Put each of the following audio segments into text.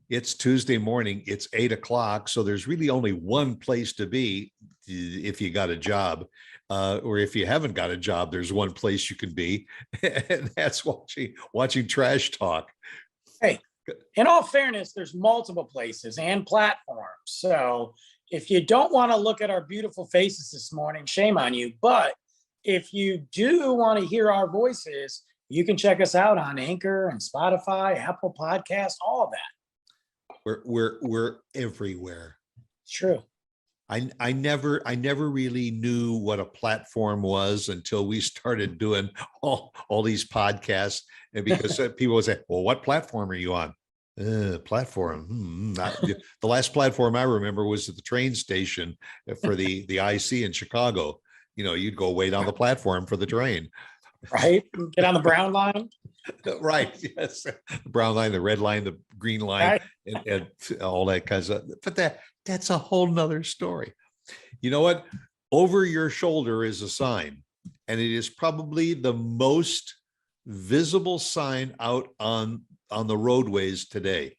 it's Tuesday morning, it's 8 o'clock. So there's really only one place to be if you got a job. Or if you haven't got a job, there's one place you can be, and that's watching Trash Talk. Hey, in all fairness, there's multiple places and platforms. So if you don't want to look at our beautiful faces this morning, shame on you. But if you do want to hear our voices, you can check us out on Anchor and Spotify, Apple Podcasts, all of that. We're everywhere. It's true. I never really knew what a platform was until we started doing all these podcasts. And because people would say, well, what platform are you on? Platform. The last platform I remember was at the train station for the IC in Chicago. You'd go wait on the platform for the train. Right. Get on the brown line. Right. Yes. The brown line, the red line, the green line, right. and all that kinds of, but that's a whole nother story. You know what? Over your shoulder is a sign, and it is probably the most visible sign out on the roadways today.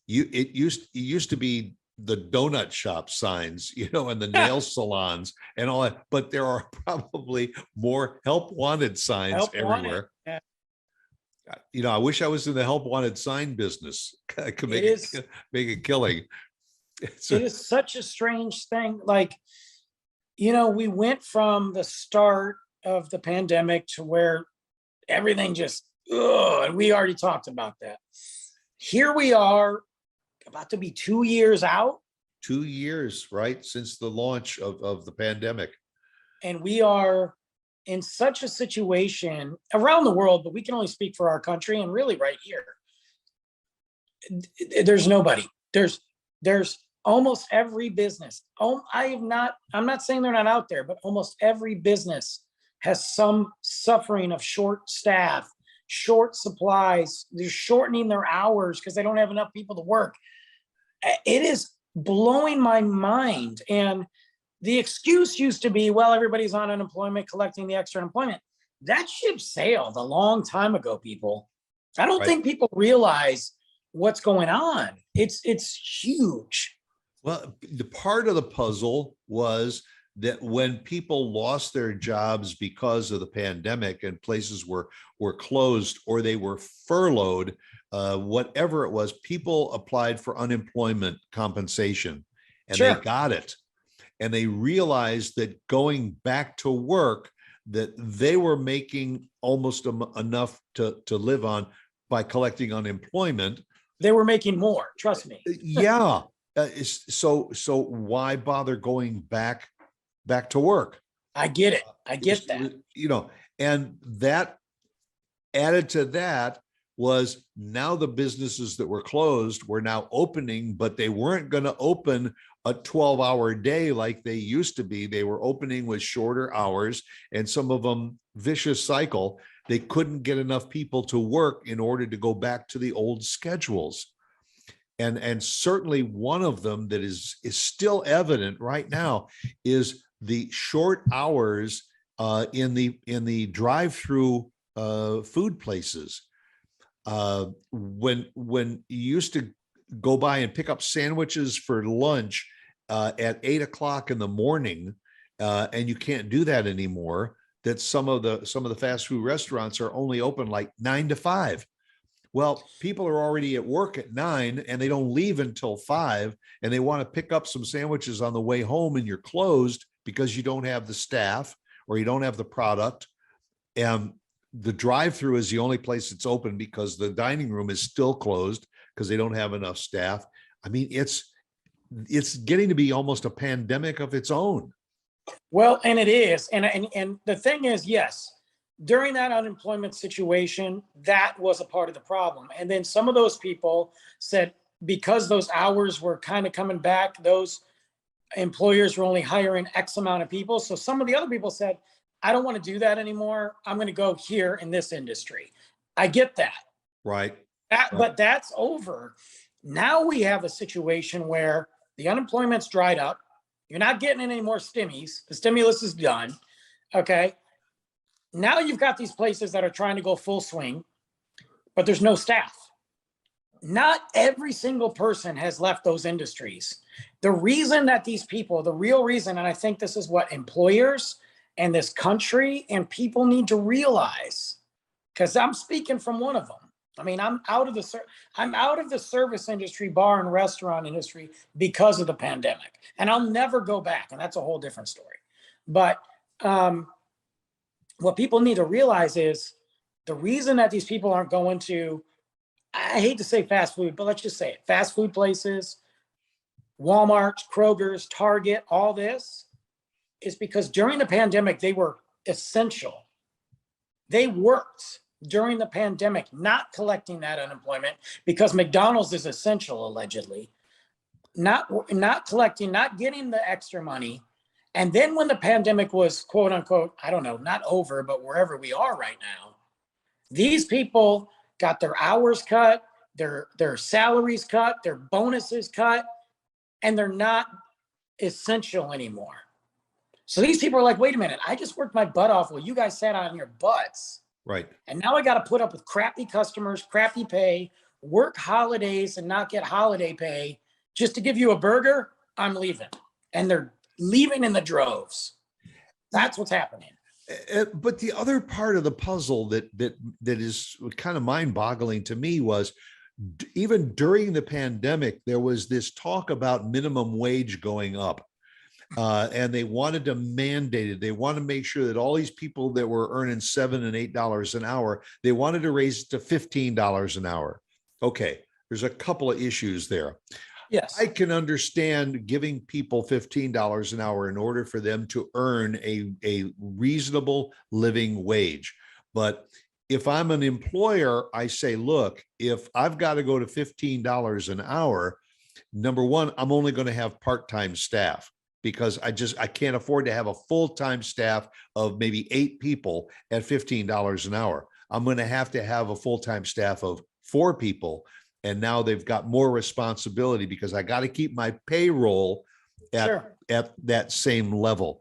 It used to be the donut shop signs, and the nail salons and all that, but there are probably more help wanted signs everywhere. Yeah. I wish I was in the help wanted sign business. I could make a killing. It is such a strange thing. Like, we went from the start of the pandemic to where everything just, and we already talked about that. Here we are, about to be 2 years out. 2 years, right? Since the launch of the pandemic. And we are in such a situation around the world, but we can only speak for our country and really right here. There's nobody. There's almost every business. I'm not saying they're not out there, but almost every business has some suffering of short staff, short supplies. They're shortening their hours because they don't have enough people to work. It is blowing my mind. And the excuse used to be, well, everybody's on unemployment, collecting the extra unemployment. That ship sailed a long time ago, people. I don't think people realize what's going on. It's huge. Well, the part of the puzzle was that when people lost their jobs because of the pandemic and places were closed or they were furloughed, whatever it was, people applied for unemployment compensation and they got it. And they realized that going back to work, that they were making almost enough to live on by collecting unemployment. They were making more, trust me. Yeah. So why bother going back to work? I get it. I get that. And that added to that was now the businesses that were closed were now opening, but they weren't going to open a 12-hour day like they used to be. They were opening with shorter hours, and some of them vicious cycle. They couldn't get enough people to work in order to go back to the old schedules. And certainly one of them that is still evident right now is the short hours in the drive-through food places. When you used to go by and pick up sandwiches for lunch at 8 o'clock in the morning, and you can't do that anymore, that some of the fast food restaurants are only open like 9 to 5. Well, people are already at work at 9 and they don't leave until 5, and they want to pick up some sandwiches on the way home, and you're closed because you don't have the staff or you don't have the product. And the drive-through is the only place that's open because the dining room is still closed because they don't have enough staff. I mean, it's getting to be almost a pandemic of its own. Well, and it is. And the thing is, yes, during that unemployment situation, that was a part of the problem. And then some of those people said, because those hours were kind of coming back, those employers were only hiring X amount of people. So some of the other people said, I don't want to do that anymore. I'm going to go here in this industry. I get that. Right. But that's over. Now we have a situation where the unemployment's dried up. You're not getting any more stimmies. The stimulus is done. Okay. Now you've got these places that are trying to go full swing, but there's no staff. not every single person has left those industries. The reason that these people, the real reason, and I think this is what employers and this country and people need to realize, because I'm speaking from one of them. I mean, I'm out of the service industry, bar and restaurant industry because of the pandemic, and I'll never go back. And that's a whole different story. But what people need to realize is the reason that these people aren't going to, I hate to say fast food, but let's just say it, fast food places, Walmart, Kroger's, Target, all this is because during the pandemic, they were essential. They worked during the pandemic, not collecting that unemployment because McDonald's is essential, allegedly, not collecting, not getting the extra money. And then when the pandemic was, quote unquote, I don't know, not over, but wherever we are right now, these people got their hours cut, their salaries cut, their bonuses cut, and they're not essential anymore. So these people are like, wait a minute, I just worked my butt off while you guys sat on your butts. Right. And now I got to put up with crappy customers, crappy pay, work holidays and not get holiday pay just to give you a burger. I'm leaving. And they're leaving in the droves. That's what's happening. But the other part of the puzzle that is kind of mind-boggling to me was even during the pandemic, there was this talk about minimum wage going up. And they wanted to mandate it. They want to make sure that all these people that were earning $7 and $8 an hour, they wanted to raise it to $15 an hour. Okay, there's a couple of issues there. Yes. I can understand giving people $15 an hour in order for them to earn a reasonable living wage. But if I'm an employer, I say, look, if I've got to go to $15 an hour, number one, I'm only going to have part-time staff, because I can't afford to have a full-time staff of maybe 8 people at $15 an hour. I'm going to have a full-time staff of 4 people. And now they've got more responsibility because I got to keep my payroll at that same level.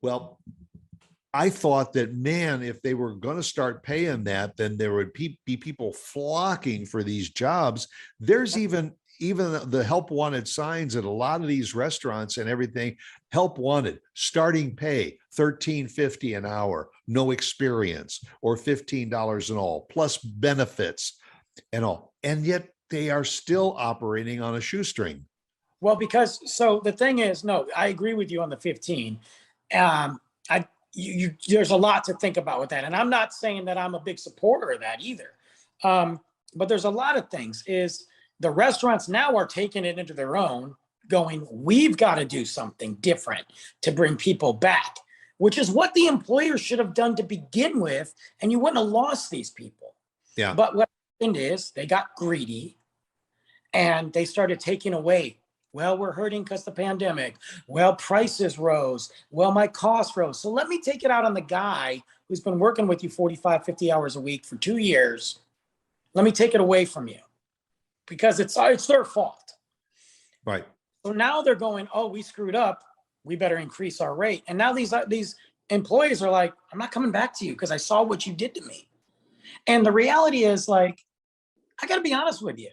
Well, I thought that, man, if they were going to start paying that, then there would be people flocking for these jobs. There's even the help wanted signs at a lot of these restaurants and everything. Help wanted, starting pay $13.50 an hour, no experience, or $15 and all, plus benefits and all. And yet they are still operating on a shoestring. Well, so the thing is, no, I agree with you on the 15. There's a lot to think about with that. And I'm not saying that I'm a big supporter of that either. But there's a lot of things. Is the restaurants now are taking it into their own, going, we've got to do something different to bring people back, which is what the employer should have done to begin with, and you wouldn't have lost these people. Yeah. But what happened is they got greedy and they started taking away. Well, we're hurting because the pandemic. Well, prices rose. Well, my costs rose. So let me take it out on the guy who's been working with you 45, 50 hours a week for 2 years. Let me take it away from you, because it's their fault. Right. So now they're going, oh, we screwed up. We better increase our rate. And now these employees are like, I'm not coming back to you because I saw what you did to me. And the reality is, like, I got to be honest with you.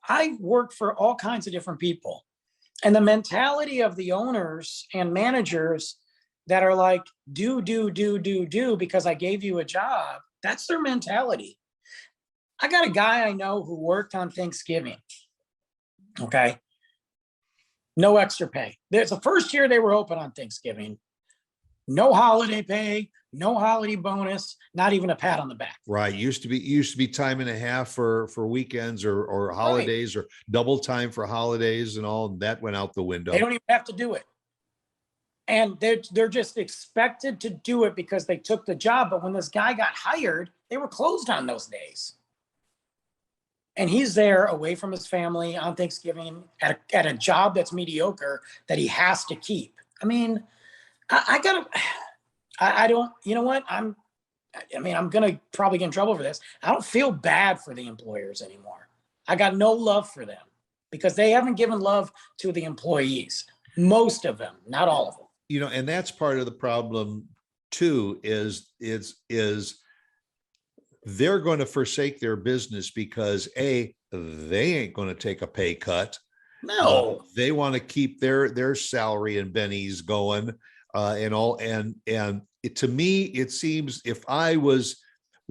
I work for all kinds of different people. And the mentality of the owners and managers that are like, do, because I gave you a job, that's their mentality. I got a guy I know who worked on Thanksgiving. Okay. No extra pay. There's the first year they were open on Thanksgiving. No holiday pay, no holiday bonus, not even a pat on the back. Right. Used to be time and a half for weekends or holidays, right, or double time for holidays and all. That went out the window. They don't even have to do it. And they're just expected to do it because they took the job. But when this guy got hired, they were closed on those days. And he's there away from his family on Thanksgiving at a job that's mediocre that he has to keep. I mean, I don't, you know what? I'm going to probably get in trouble for this. I don't feel bad for the employers anymore. I got no love for them because they haven't given love to the employees. Most of them, not all of them. You know, and that's part of the problem too, is they're going to forsake their business because they ain't going to take a pay cut. No. They want to keep their salary and bennies going, and all. And to me, it seems if I was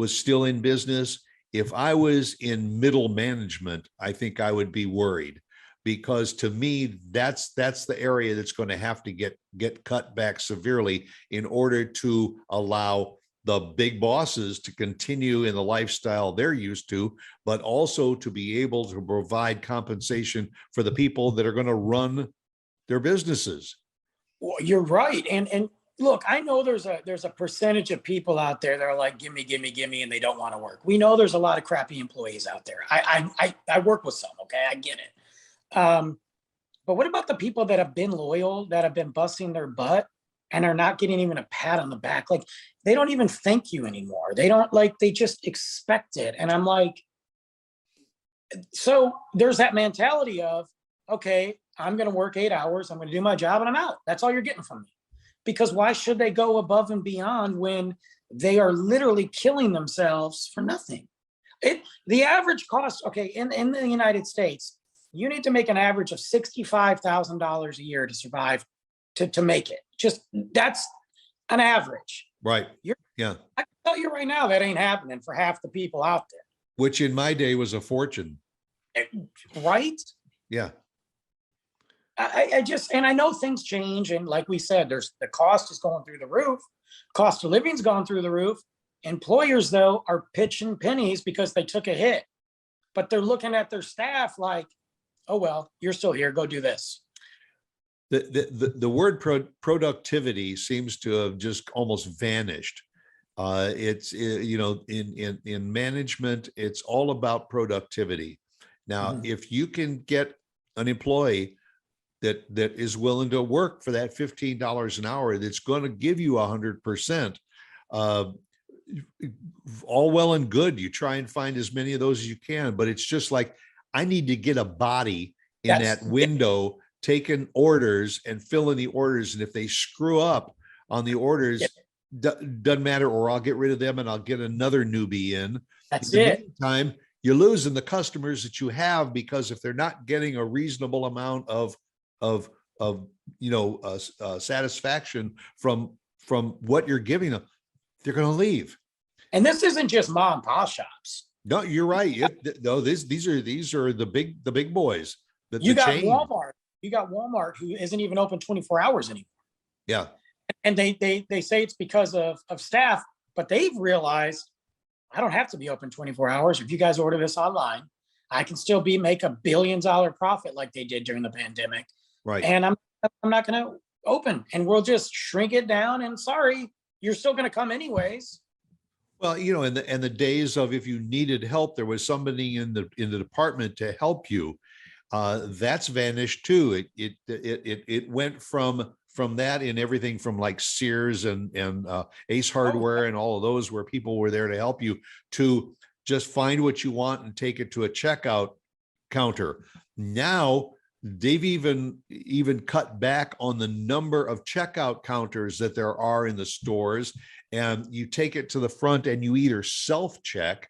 still in business, if I was in middle management, I think I would be worried, because to me, that's the area that's going to have to get cut back severely in order to allow the big bosses to continue in the lifestyle they're used to, but also to be able to provide compensation for the people that are going to run their businesses. Well, you're right. And look, I know there's a percentage of people out there that are like, gimme, gimme, gimme, and they don't want to work. We know there's a lot of crappy employees out there. I work with some, okay, I get it. But what about the people that have been loyal, that have been busting their butt and are not getting even a pat on the back? Like, they don't even thank you anymore. They don't, like, they just expect it. And I'm like, so there's that mentality of, okay, I'm going to work 8 hours. I'm going to do my job and I'm out. That's all you're getting from me. Because why should they go above and beyond when they are literally killing themselves for nothing? The average cost, okay, in the United States, you need to make an average of $65,000 a year to survive, to make it. Just, that's an average. Right. I can tell you right now that ain't happening for half the people out there. Which in my day was a fortune. Right? Yeah. I just, and I know things change. And like we said, there's the cost is going through the roof. Cost of living's gone through the roof. Employers, though, are pitching pennies because they took a hit, but they're looking at their staff like, oh, well, you're still here. Go do this. The word productivity seems to have just almost vanished. It's in management, it's all about productivity. Now, if you can get an employee that is willing to work for that $15 an hour, that's going to give you 100%, all well and good. You try and find as many of those as you can, but it's just like, I need to get a body in that window, taking orders and filling the orders. And if they screw up on the orders, doesn't matter, or I'll get rid of them and I'll get another newbie in. That's in the it. meantime, you're losing the customers that you have, because if they're not getting a reasonable amount of satisfaction from what you're giving them, they're going to leave. And this isn't just mom and pop shops. No, you're right. No, these are the big boys. You got Walmart. You got Walmart, who isn't even open 24 hours anymore. Yeah. And they say it's because of staff, but they've realized, I don't have to be open 24 hours. If you guys order this online, I can still make $1 billion profit like they did during the pandemic. Right. And I'm not going to open, and we'll just shrink it down. And sorry, you're still going to come anyways. Well, in the days of, if you needed help, there was somebody in the department to help you. That's vanished too. It went from that in everything from like Sears and Ace Hardware and all of those, where people were there to help you, to just find what you want and take it to a checkout counter. Now they've even cut back on the number of checkout counters that there are in the stores, and you take it to the front and you either self-check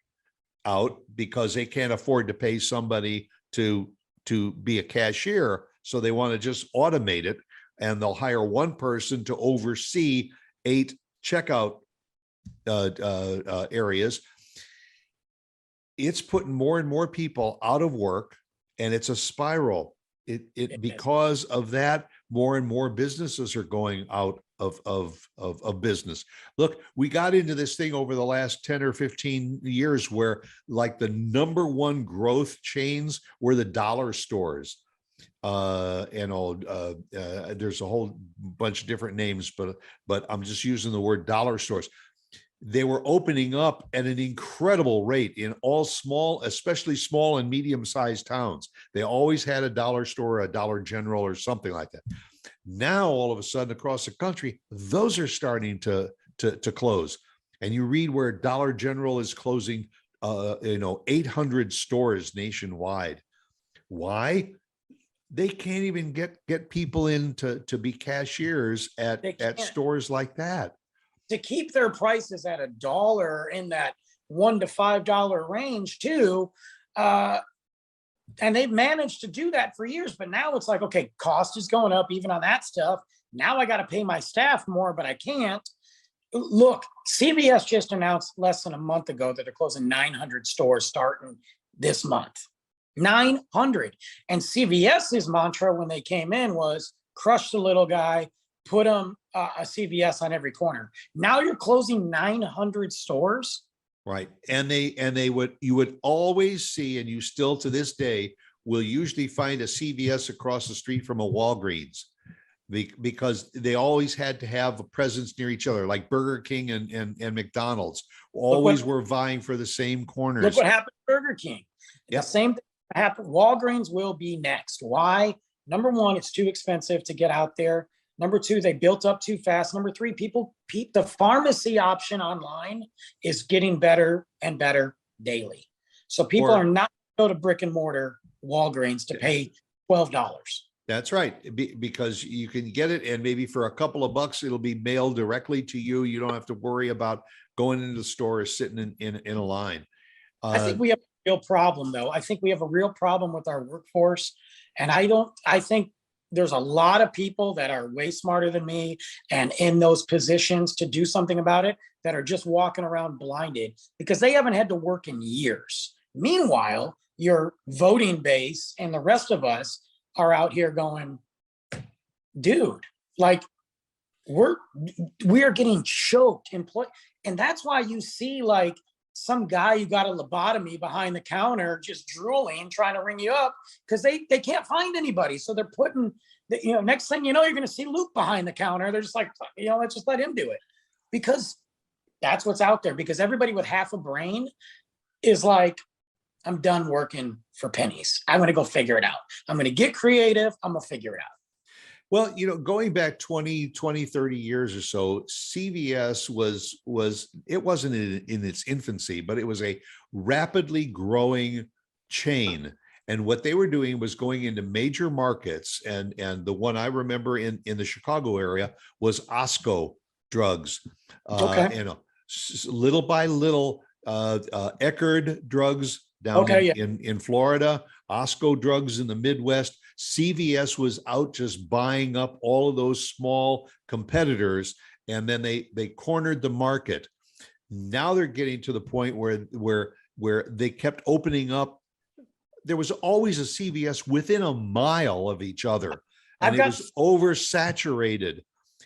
out, because they can't afford to pay somebody to be a cashier, so they want to just automate it, and they'll hire one person to oversee 8 checkout areas. It's putting more and more people out of work, and it's a spiral. Because of that, more and more businesses are going out of business. Look, we got into this thing over the last 10 or 15 years where, like, the number one growth chains were the dollar stores. There's a whole bunch of different names, but I'm just using the word dollar stores. They were opening up at an incredible rate in all small, especially small and medium-sized towns. They always had a dollar store, a Dollar General, or something like that. Now, all of a sudden, across the country, those are starting to close. And you read where Dollar General is closing, 800 stores nationwide. Why? They can't even get people in to be cashiers at stores like that. To keep their prices at $1 in that $1 to $5 range too. And they've managed to do that for years, but now it's like, okay, cost is going up even on that stuff. Now I got to pay my staff more, but I can't. Look, CVS just announced less than a month ago that they're closing 900 stores starting this month. 900. And CVS's mantra when they came in was crush the little guy, put them a CVS on every corner. Now you're closing 900 stores. Right. And you would always see, and you still to this day will usually find a CVS across the street from a Walgreens, because they always had to have a presence near each other, like Burger King and McDonald's always were vying for the same corners. Look what happened to Burger King. Yep. The same thing happened. Walgreens will be next. Why? Number one, it's too expensive to get out there. Number two, they built up too fast. Number three, the pharmacy option online is getting better and better daily. So people are not going to go to brick and mortar Walgreens to pay $12. That's right, because you can get it, and maybe for a couple of bucks, it'll be mailed directly to you. You don't have to worry about going into the store or sitting in a line. I think we have a real problem, though. I think we have a real problem with our workforce, and I think there's a lot of people that are way smarter than me and in those positions to do something about it that are just walking around blinded because they haven't had to work in years. Meanwhile, your voting base and the rest of us are out here going, dude, like we are getting choked and that's why you see like some guy who got a lobotomy behind the counter just drooling, trying to ring you up because they can't find anybody. So they're putting next thing you know, you're going to see Luke behind the counter. They're just like, let's just let him do it because that's what's out there. Because everybody with half a brain is like, I'm done working for pennies. I'm going to go figure it out. I'm going to get creative. I'm going to figure it out. Well, going back 20, 30 years or so, CVS it wasn't in its infancy, but it was a rapidly growing chain. And what they were doing was going into major markets. And the one I remember in the Chicago area was Osco drugs. Okay. Little by little, Eckerd drugs down in Florida, Osco drugs in the Midwest. CVS was out just buying up all of those small competitors, and then they cornered the market. Now they're getting to the point where they kept opening up. There was always a CVS within a mile of each other, and it was oversaturated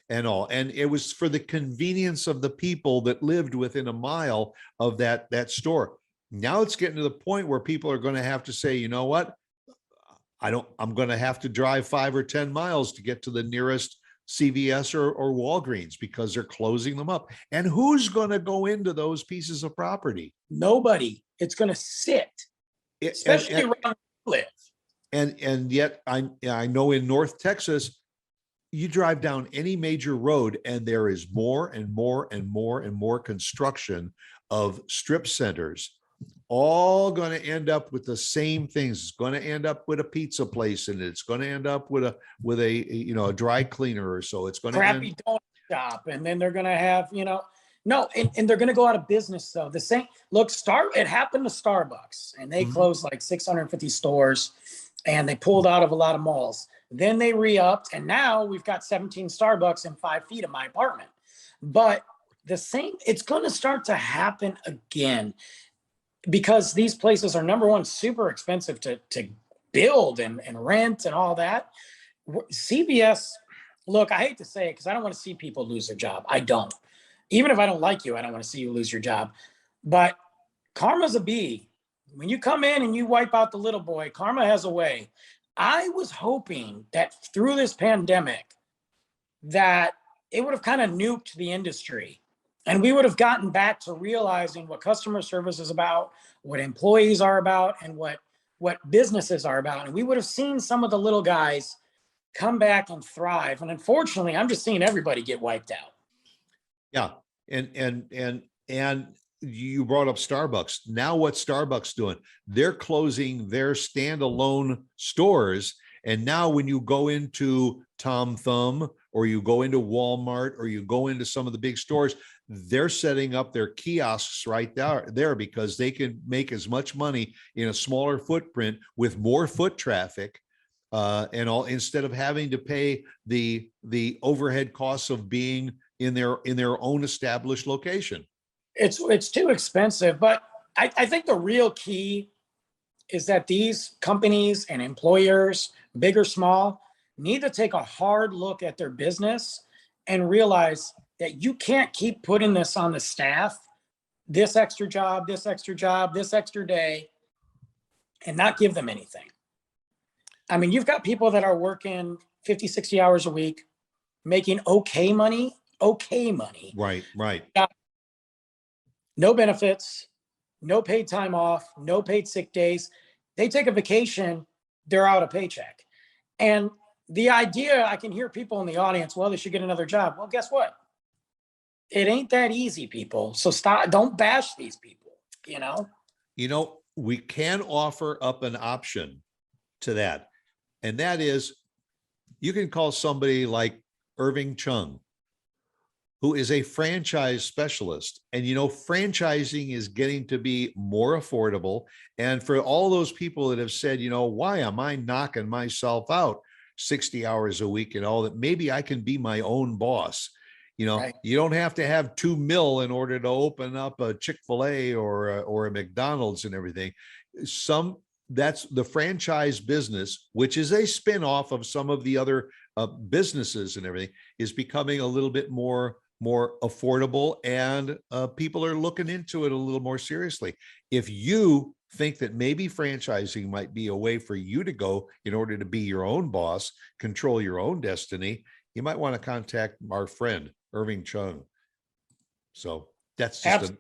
and all. And it was for the convenience of the people that lived within a mile of that store. Now it's getting to the point where people are going to have to say, you know what? I'm going to have to drive 5 or 10 miles to get to the nearest CVS or Walgreens because they're closing them up. And who's going to go into those pieces of property? Nobody. It's going to sit, especially where I live. And yet I know in North Texas, you drive down any major road and there is more and more and more and more construction of strip centers, all going to end up with the same things. It's going to end up with a pizza place, and it's going to end up with a dry cleaner or so. It's going to crappy donut shop, and then they're going to have and they're going to go out of business though. The same it happened to Starbucks, and they closed like 650 stores, and they pulled out of a lot of malls. Then they re-upped, and now we've got 17 Starbucks in 5 feet of my apartment. But it's going to start to happen again. Because these places are, number one, super expensive to build and rent and all that. CVS, look, I hate to say it because I don't want to see people lose their job. I don't. Even if I don't like you, I don't want to see you lose your job. But karma's a bee. When you come in and you wipe out the little boy, karma has a way. I was hoping that through this pandemic that it would have kind of nuked the industry. And we would have gotten back to realizing what customer service is about, what employees are about, and what businesses are about. And we would have seen some of the little guys come back and thrive. And unfortunately, I'm just seeing everybody get wiped out. Yeah. And you brought up Starbucks. Now what's Starbucks doing? They're closing their standalone stores. And now when you go into Tom Thumb or you go into Walmart or you go into some of the big stores, they're setting up their kiosks right there because they can make as much money in a smaller footprint with more foot traffic, and all, instead of having to pay the overhead costs of being in their own established location. It's too expensive, but I think the real key is that these companies and employers, big or small, need to take a hard look at their business and realize that you can't keep putting this on the staff, this extra job, this extra job, this extra day, and not give them anything. I mean, you've got people that are working 50, 60 hours a week, making okay money, Right. no benefits, no paid time off, no paid sick days. They take a vacation, they're out a paycheck. And the idea, I can hear people in the audience, well, they should get another job. Well, guess what? It ain't that easy, people. So stop, don't bash these people, you know? We can offer up an option to that. And that is, you can call somebody like Irving Chung, who is a franchise specialist. And, franchising is getting to be more affordable. And for all those people that have said, why am I knocking myself out 60 hours a week and all that, maybe I can be my own boss. Right. You don't have to have 2 mil in order to open up a Chick-fil-A or a McDonald's and everything. That's the franchise business, which is a spin-off of some of the other businesses and everything, is becoming a little bit more affordable, and people are looking into it a little more seriously. If you think that maybe franchising might be a way for you to go in order to be your own boss, control your own destiny, you might want to contact our friend Irving Chung. So that's just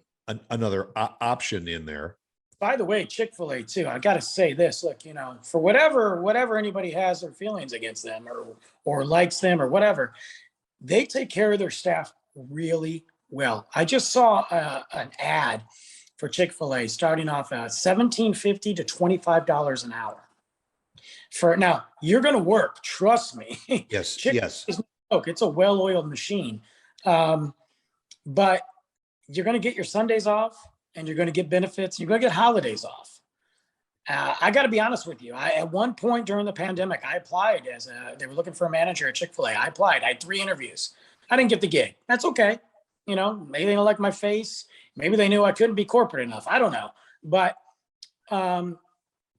another option in there. By the way, Chick-fil-A too, I got to say this, look, for whatever anybody has their feelings against them or likes them or whatever, they take care of their staff really well. I just saw an ad for Chick-fil-A starting off at $17.50 to $25 an hour. Now, you're going to work, trust me. Yes, yes. It's a well-oiled machine. But you're going to get your Sundays off, and you're going to get benefits. You're going to get holidays off. I got to be honest with you. At one point during the pandemic, I applied they were looking for a manager at Chick-fil-A. I applied. I had 3 interviews. I didn't get the gig. That's okay. Maybe they don't like my face. Maybe they knew I couldn't be corporate enough. I don't know. But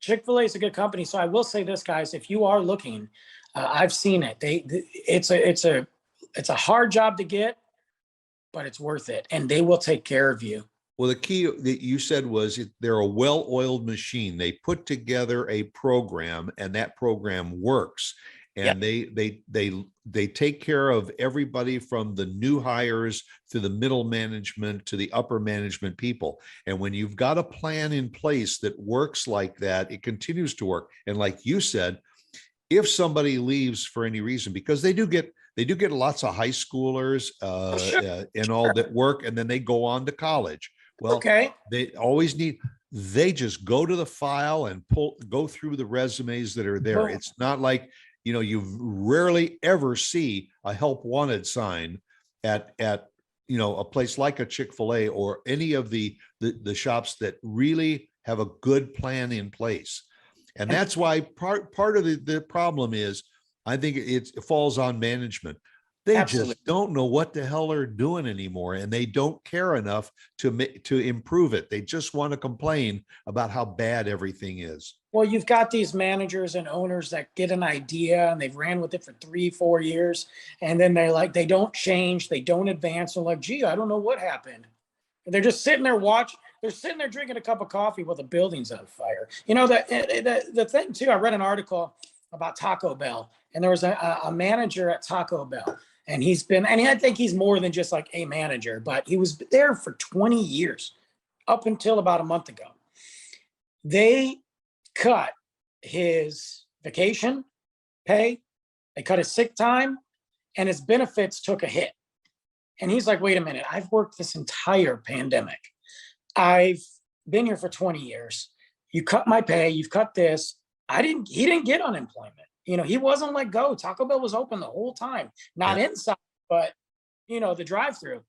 Chick-fil-A is a good company. So I will say this, guys, if you are looking, I've seen it. It's a hard job to get, but it's worth it. And they will take care of you. Well, the key that you said was they're a well-oiled machine. They put together a program, and that program works. And they take care of everybody from the new hires to the middle management to the upper management people. And when you've got a plan in place that works like that, it continues to work. And like you said, if somebody leaves for any reason, because they do get lots of high schoolers and all that work, and then they go on to college. Well, they just go to the file and go through the resumes that are there. It's not like, you rarely ever see a help wanted sign at a place like a Chick-fil-A or any of the shops that really have a good plan in place. And that's why part of the problem is, I think it falls on management. They just don't know what the hell they're doing anymore, and they don't care enough to improve it. They just want to complain about how bad everything is. Well, you've got these managers and owners that get an idea and they've ran with it for 3-4 years, and then they don't change, they don't advance. They're like, gee, I don't know what happened. And they're just sitting there they're sitting there drinking a cup of coffee while the building's on fire. The thing too, I read an article about Taco Bell, and there was a manager at Taco Bell. And I think he's more than just like a manager, but he was there for 20 years, up until about a month ago. They cut his vacation pay, they cut his sick time, and his benefits took a hit. And he's like, wait a minute, I've worked this entire pandemic. I've been here for 20 years. You cut my pay, you've cut this. He didn't get unemployment. He wasn't let go. Taco Bell was open the whole time, not inside, but the drive-through.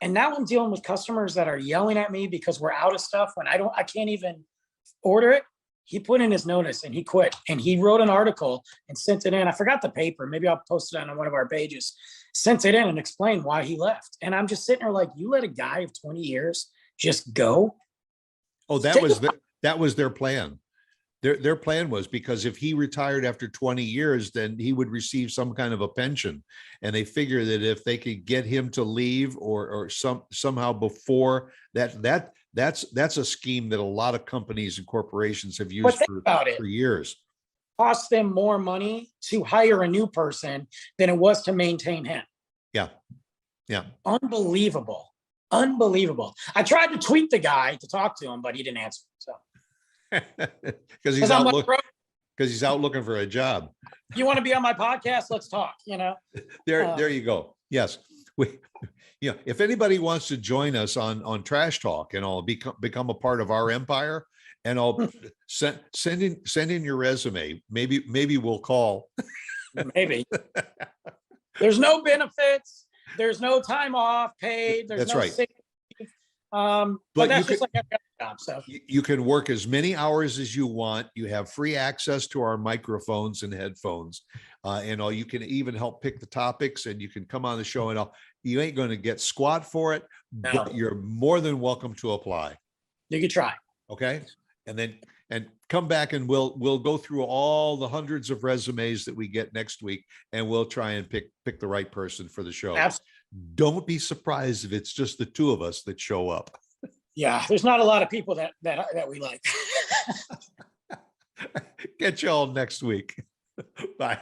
And now I'm dealing with customers that are yelling at me because we're out of stuff when I can't even order it. He put in his notice and he quit, and he wrote an article and sent it in. I forgot the paper. Maybe I'll post it on one of our pages. Sent it in and explained why he left. And I'm just sitting there like, you let a guy of 20 years just go? Oh, that was their plan. Their plan was, because if he retired after 20 years, then he would receive some kind of a pension. And they figure that if they could get him to leave or somehow before that's a scheme that a lot of companies and corporations have used for years. Cost them more money to hire a new person than it was to maintain him. Yeah. Yeah. Unbelievable. Unbelievable. I tried to tweet the guy to talk to him, but he didn't answer. So because he's out looking for a job. You want to be on my podcast? Let's talk. There you go. Yes, if anybody wants to join us on Trash Talk and all, become a part of our empire, and I'll send in your resume. Maybe we'll call. Maybe. There's no benefits. There's no time off paid. There's that's no right. sick leave. But that's just like every other job. So you can work as many hours as you want. You have free access to our microphones and headphones, and all. You can even help pick the topics, and you can come on the show and all. You ain't going to get squat for it, but you're more than welcome to apply. You can try. Okay, and come back, and we'll go through all the hundreds of resumes that we get next week, and we'll try and pick the right person for the show. Absolutely. Don't be surprised if it's just the two of us that show up. Yeah, there's not a lot of people that we like. Get you all next week. Bye.